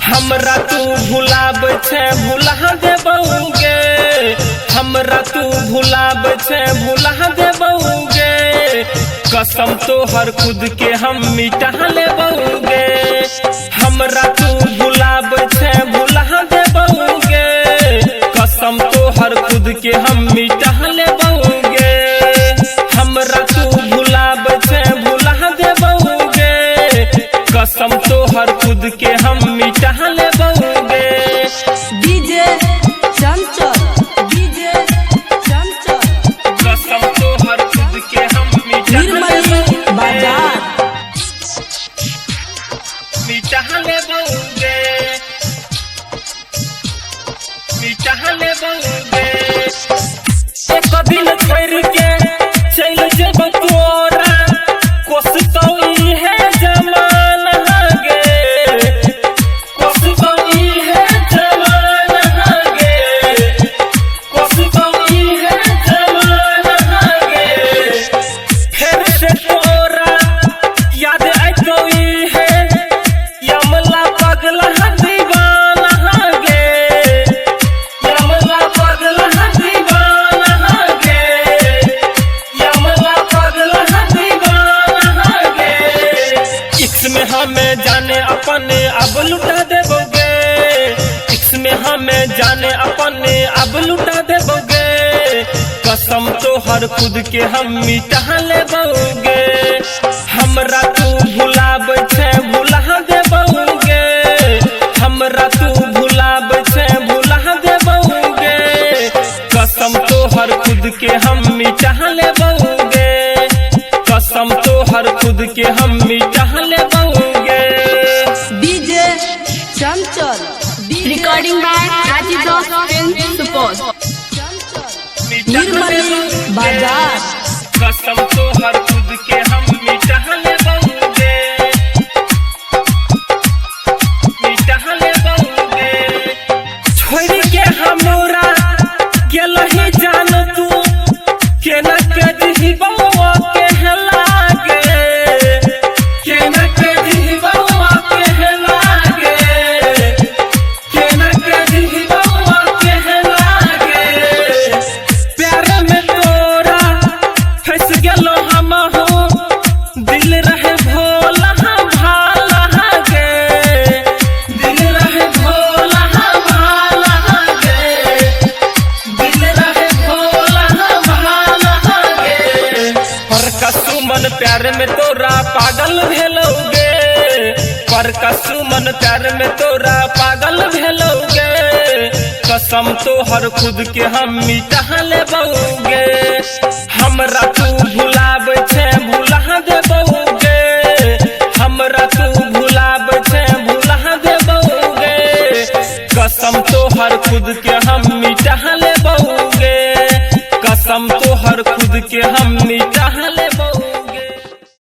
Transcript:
हमरा तू भुलाब छे भुला देबौगे, हमरा तू भुलाब छे भुला देबौगे, कसम तोहर खुद के हम मिटा लेबौगे। हमरा तू भुलाब छे भुला देबौगे, कसम तोहर खुद के हम मिटा लेबौगे। हमरा तू भुलाब छे भुला देबौगे, कसम तोहर खुद के हम मिटा लेबौगे। डीजे चंचल, डीजे चंचल, कसम तोहर खुद के हम मिटा लेबौगे, बाजार मिटा लेबौगे, मिटा लेबौगे। एक दिन छोड़ के चल जेब तोरा, कोसतौ है जमाना गे, कोसतौ है जमाना गे, कोसतौ है जमाना गे। फिर से तोरा याद आइतौ है यमला पगला दीवाना गे, यमला पगला दीवाना गे, यमला पगला दीवाना गे। इक्स में हमें जाने अपने अब लुटा देबोगे, इक्स में हमें जाने अपने अब लुटा देबोगे, कसम तोहर खुद के हम मिटा लेबोगे। हमरा तू भुलाब छे भुला देबोगे, हमरा तू भुलाब छे भुला देबोगे, कसम तोहर खुद के हम मिटा लेबोगे, कसम तोहर खुद के हम मिटा लेबोगे। DJ Chanchal, recording by Rajeev film Supaul. Nirmali बाजार कसम तोहर खुद के हम मिटा लेबोगे, मिटा लेबोगे। छोड़ के हमरा गेलही जान तू, केना के जीबौआ के लागे, केना के जीबौआ के लागे, केना के जीबौआ के लागे। प्यार में तोरा फंस गेलो हम हो, दिल रहे भोला भाला गे, दिल रहे भोला भाला गे, दिल रहे भोला भाला गे। पर कसुमन प्यार में तोरा पागल भेलोगे, पर कसुमन प्यार में तोरा पागल भेलोगे, कसम तोहर खुद के हम मिटा लेबोगे। हमरा तू भुलाब छे भुला देबोगे, हमरा तू भुलाब छे भुला देबोगे, कसम तोहर खुद के हम मिटा लेबोगे, कसम तोहर खुद के हम